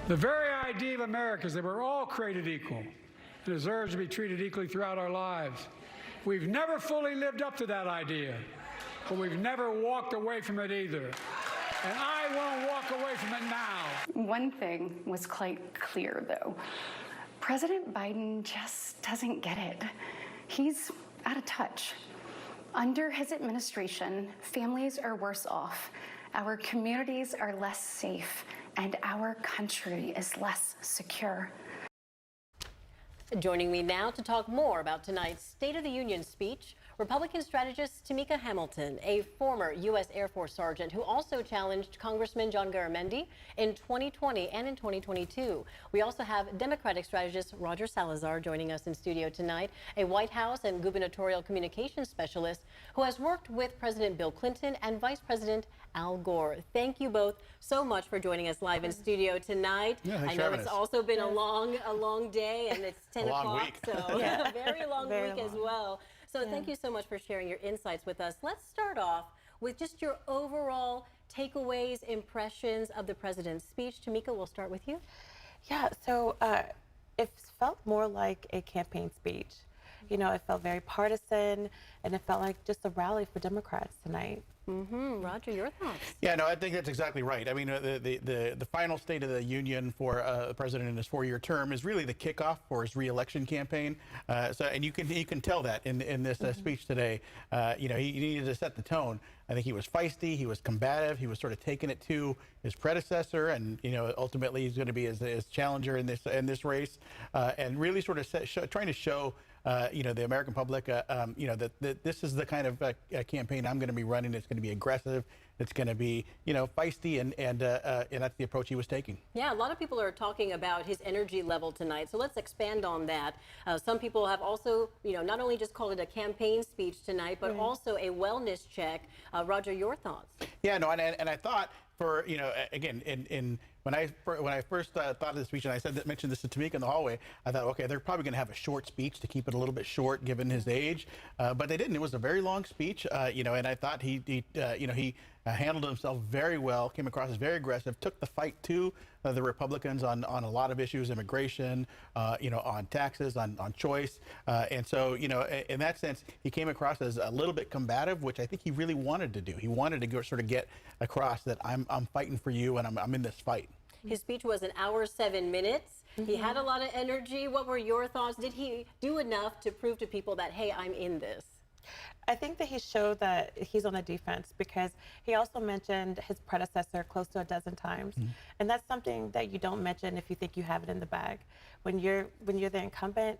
The very idea of America is that we're all created equal and deserves to be treated equally throughout our lives. We've never fully lived up to that idea, but we've never walked away from it either. And I won't walk away from it now. One thing was quite clear, though. President Biden just doesn't get it. He's out of touch. Under his administration, families are worse off, our communities are less safe, and our country is less secure. Joining me now to talk more about tonight's State of the Union speech, Republican strategist Tamika Hamilton, a former U.S. Air Force sergeant who also challenged Congressman John Garamendi in 2020 and in 2022. We also have Democratic strategist Roger Salazar joining us in studio tonight, a White House and gubernatorial communications specialist who has worked with President Bill Clinton and Vice President Al Gore. Thank you both so much for joining us live in studio tonight. Yeah, I know it's also been a long day, and it's 10 o'clock, week. so a very long week as well. So thank you so much for sharing your insights with us. Let's start off with just your overall takeaways, impressions of the president's speech. Tamika, we'll start with you. Yeah, so it felt more like a campaign speech. You know, it felt very partisan, and it felt like just a rally for Democrats tonight. Roger, your thoughts? Yeah, no, I think that's exactly right. I mean, the final State of the Union for the president in his 4-year term is really the kickoff for his re-election campaign. And you can tell that in this speech today. You know, he needed to set the tone. I think he was feisty, he was combative, he was sort of taking it to his predecessor, and you know, ultimately he's going to be his challenger in this race, and really sort of trying to show. You know, the American public, you know, that this is the kind of campaign I'm going to be running. It's going to be aggressive. It's going to be, you know, feisty, and that's the approach he was taking. Yeah, a lot of people are talking about his energy level tonight. So let's expand on that. Some people have also, you know, not only just called it a campaign speech tonight, but also a wellness check. Roger, your thoughts? Yeah, no, and I thought for, you know, again, when I first thought of the speech, and I mentioned this to Tamika in the hallway, I thought, okay, they're probably going to have a short speech to keep it a little bit short given his age, but they didn't. It was a very long speech, you know, and I thought he handled himself very well, came across as very aggressive, took the fight to the Republicans on a lot of issues, immigration, you know, on taxes, on choice, and so, you know, in that sense, he came across as a little bit combative, which I think he really wanted to do. He wanted to go, sort of get across that I'm fighting for you, and I'm in this fight. His speech was 1 hour 7 minutes. He had a lot of energy. What were your thoughts? Did he do enough to prove to people that, hey, I'm in this? I think that he showed that he's on the defense, because he also mentioned his predecessor close to a dozen times. And that's something that you don't mention if you think you have it in the bag. When you're the incumbent,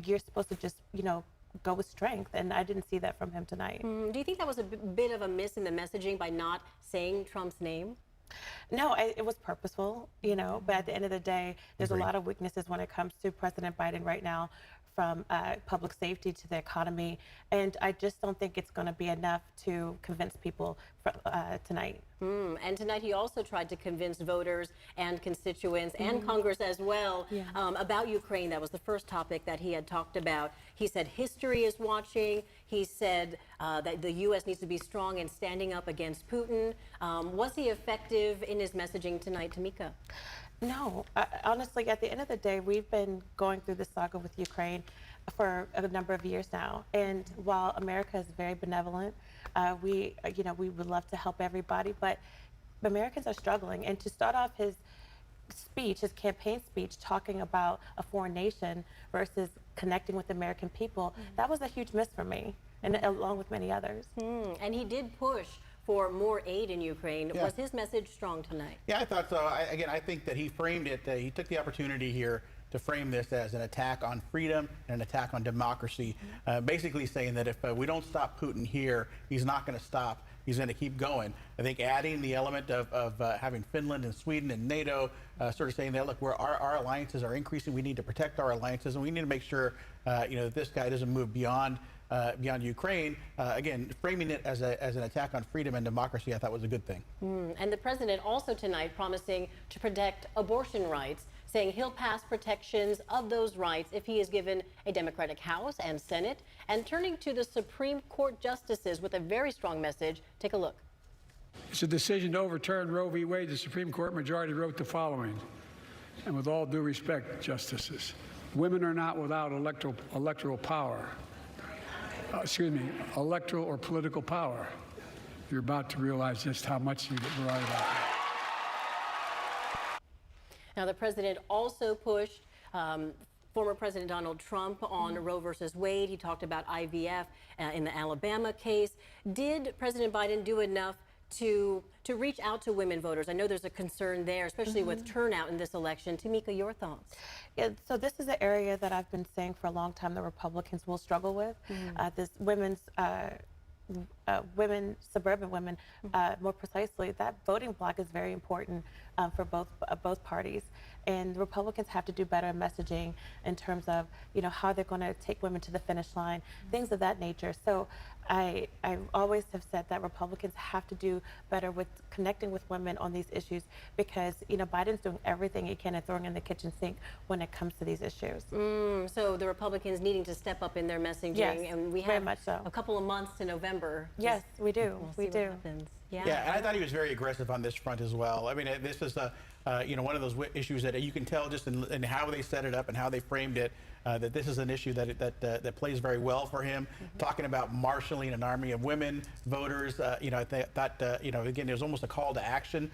you're supposed to just, you know, go with strength, and I didn't see that from him tonight. Do you think that was a bit of a miss in the messaging by not saying Trump's name? No, it was purposeful, you know, but at the end of the day, there's a lot of weaknesses when it comes to President Biden right now, from public safety to the economy, and I just don't think it's going to be enough to convince people tonight. And tonight he also tried to convince voters and constituents and Congress as well about Ukraine. That was the first topic that he had talked about. He said history is watching. He said that the U.S. needs to be strong in standing up against Putin. Was he effective in his messaging tonight, Tamika? No, honestly, at the end of the day, we've been going through this saga with Ukraine for a number of years now. And while America is very benevolent, we would love to help everybody, but Americans are struggling. And to start off his speech, his campaign speech, talking about a foreign nation versus connecting with American people, that was a huge miss for me, and along with many others. And he did push for more aid in Ukraine. Was his message strong tonight? Yeah, I thought so. I think that he framed it, he took the opportunity here to frame this as an attack on freedom and an attack on democracy, basically saying that if we don't stop Putin here, he's not going to stop. He's going to keep going. I think adding the element of having Finland and Sweden and NATO sort of saying that, look, our alliances are increasing. We need to protect our alliances, and we need to make sure you know, that this guy doesn't move beyond Ukraine. Again, framing it as an attack on freedom and democracy, I thought was a good thing. And the president also tonight promising to protect abortion rights, saying he'll pass protections of those rights if he is given a Democratic House and Senate, and turning to the Supreme Court justices with a very strong message. Take a look. It's a decision to overturn Roe v. Wade. The Supreme Court majority wrote the following: And with all due respect, justices, women are not without electoral power. Electoral or political power. You're about to realize just how much you're right about that. Now, the president also pushed former President Donald Trump on Roe versus Wade. He talked about IVF in the Alabama case. Did President Biden do enough to reach out to women voters? I know there's a concern there, especially with turnout in this election. Tamika, your thoughts? Yeah, so this is an area that I've been saying for a long time that Republicans will struggle with. This suburban women, more precisely, that voting bloc is very important for both parties. And Republicans have to do better messaging in terms of, how they're going to take women to the finish line, things of that nature. So I always have said that Republicans have to do better with connecting with women on these issues because, Biden's doing everything he can and throwing in the kitchen sink when it comes to these issues. So the Republicans needing to step up in their messaging, yes, and we very have much so. a couple of months to November. Yes, we do. We'll we see do. what happens. Yeah, and I thought he was very aggressive on this front as well. I mean, this is one of those issues that you can tell just in how they set it up and how they framed it, that this is an issue that plays very well for him. Talking about marshaling an army of women voters, I thought, again, there's almost a call to action.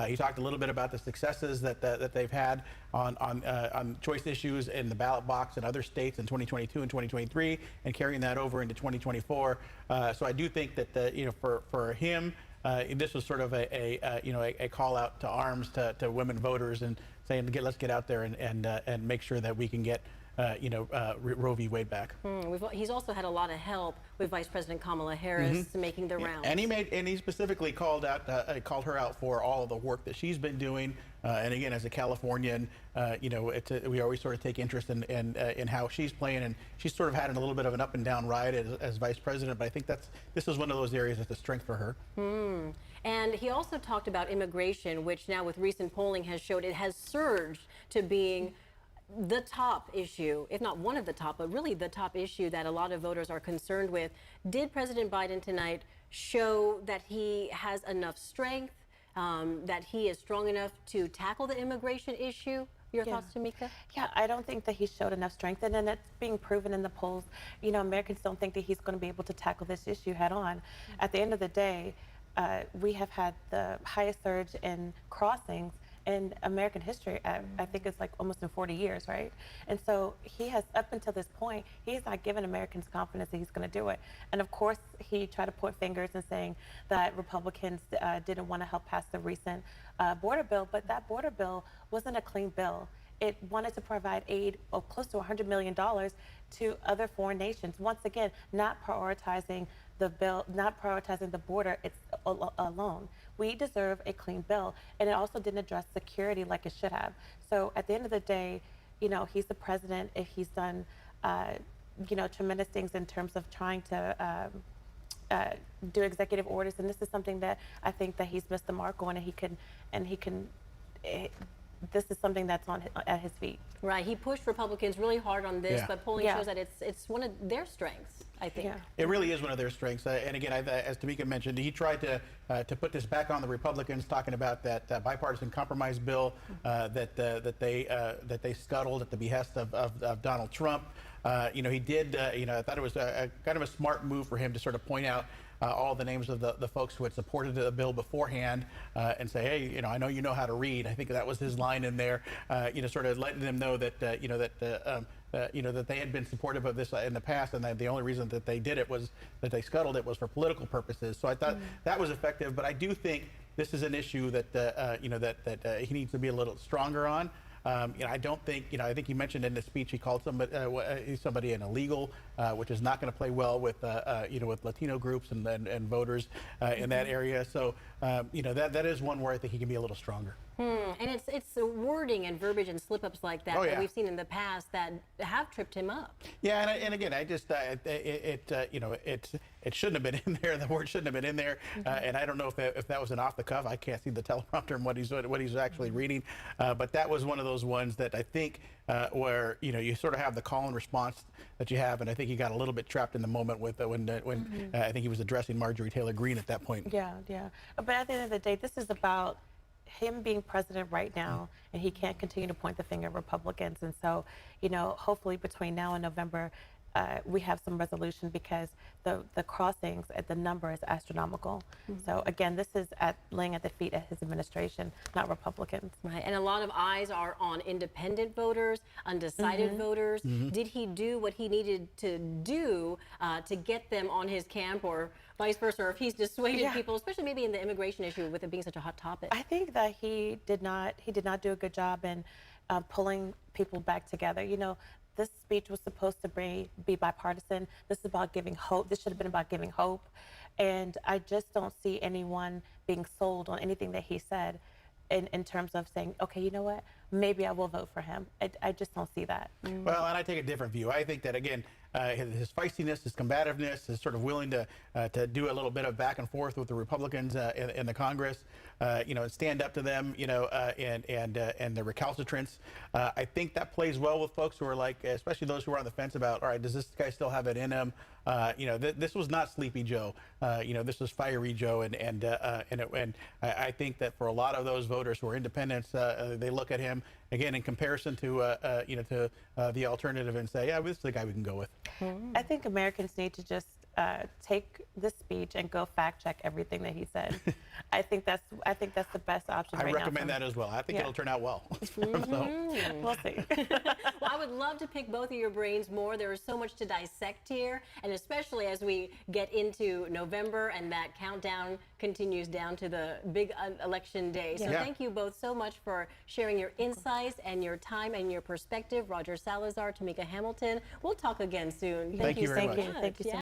He talked a little bit about the successes that they've had on choice issues in the ballot box in other states in 2022 and 2023, and carrying that over into 2024. So I do think that for him, this was sort of a call out to arms to women voters and saying, let's get out there and make sure that we can get Roe v. Wade back. He's also had a lot of help with Vice President Kamala Harris making the rounds. And he specifically called her out for all of the work that she's been doing. And again, as a Californian, we always sort of take interest in how she's playing, and she's sort of had a little bit of an up and down ride as vice president. But I think this is one of those areas that's a strength for her. And he also talked about immigration, which now with recent polling has showed it has surged to being the top issue, if not one of the top, but really the top issue that a lot of voters are concerned with. Did President Biden tonight show that he has enough strength, that he is strong enough to tackle the immigration issue? Your thoughts, Tamika? Yeah, I don't think that he showed enough strength, and then that's being proven in the polls. Americans don't think that he's going to be able to tackle this issue head on. At the end of the day, we have had the highest surge in crossings in American history. I think it's like almost in 40 years, right? And so he has, up until this point, he has not given Americans confidence that he's going to do it. And of course, he tried to point fingers and saying that Republicans didn't want to help pass the recent border bill, but that border bill wasn't a clean bill. It wanted to provide aid of close to $100 million to other foreign nations. Once again, not prioritizing the bill, not prioritizing the border alone. We deserve a clean bill, and it also didn't address security like it should have. So at the end of the day, he's the president. If he's done, tremendous things in terms of trying to do executive orders, and this is something that I think that he's missed the mark on, this is something that's at his feet. Right. He pushed Republicans really hard on this, but polling Yeah. shows that it's one of their strengths, I think. Yeah. It really is one of their strengths. And again, as Tamika mentioned, he tried to put this back on the Republicans, talking about that bipartisan compromise bill that they scuttled at the behest of Donald Trump. He did. I thought it was kind of a smart move for him to sort of point out all the names of the folks who had supported the bill beforehand and say, hey, I know you know how to read. I think that was his line in there, sort of letting them know that, that they had been supportive of this in the past, and that the only reason that they did it was that they scuttled it was for political purposes. So I thought that was effective, but I do think this is an issue that, he needs to be a little stronger on. I don't think, I think he mentioned in the speech he called somebody an illegal, which is not going to play well with, with Latino groups and voters in that area. So, that is one where I think he can be a little stronger. And it's the wording and verbiage and slip-ups like that that we've seen in the past that have tripped him up. Yeah, and again, I just it shouldn't have been in there. The word shouldn't have been in there. And I don't know if that was an off the cuff. I can't see the teleprompter and what he's actually reading. But that was one of those ones that I think where you sort of have the call and response that you have, and I think he got a little bit trapped in the moment with when I think he was addressing Marjorie Taylor Greene at that point. Yeah. But at the end of the day, this is about him being president right now, and he can't continue to point the finger at Republicans. And so, hopefully between now and November, we have some resolution, because the crossings at the number is astronomical. So again, this is laying at the feet of his administration, not Republicans. Right, and a lot of eyes are on independent voters, undecided voters. Did he do what he needed to do to get them on his camp, or vice versa, or if he's dissuaded people, especially maybe in the immigration issue with it being such a hot topic? I think that he did not do a good job in pulling people back together. This speech was supposed to be bipartisan. This is about giving hope. This should have been about giving hope. And I just don't see anyone being sold on anything that he said in terms of saying, okay, you know what, maybe I will vote for him. I just don't see that. Well, and I take a different view. I think that, again, his feistiness, his combativeness, his sort of willing to do a little bit of back and forth with the Republicans in the Congress, and stand up to them, and the recalcitrants. I think that plays well with folks who are like, especially those who are on the fence about, all right, does this guy still have it in him? This was not Sleepy Joe. This was Fiery Joe, and I think that for a lot of those voters who are independents, they look at him again in comparison to the alternative and say, yeah, this is the guy we can go with. I think Americans need to just take this speech and go fact check everything that he said. I think that's the best option right now. I recommend that as well. I think it'll turn out well. We'll see. Well, I would love to pick both of your brains more. There is so much to dissect here, and especially as we get into November and that countdown continues down to the big election day. So thank you both so much for sharing your insights and your time and your perspective. Roger Salazar, Tamika Hamilton. We'll talk again soon. Thank you very much. Thank you so much.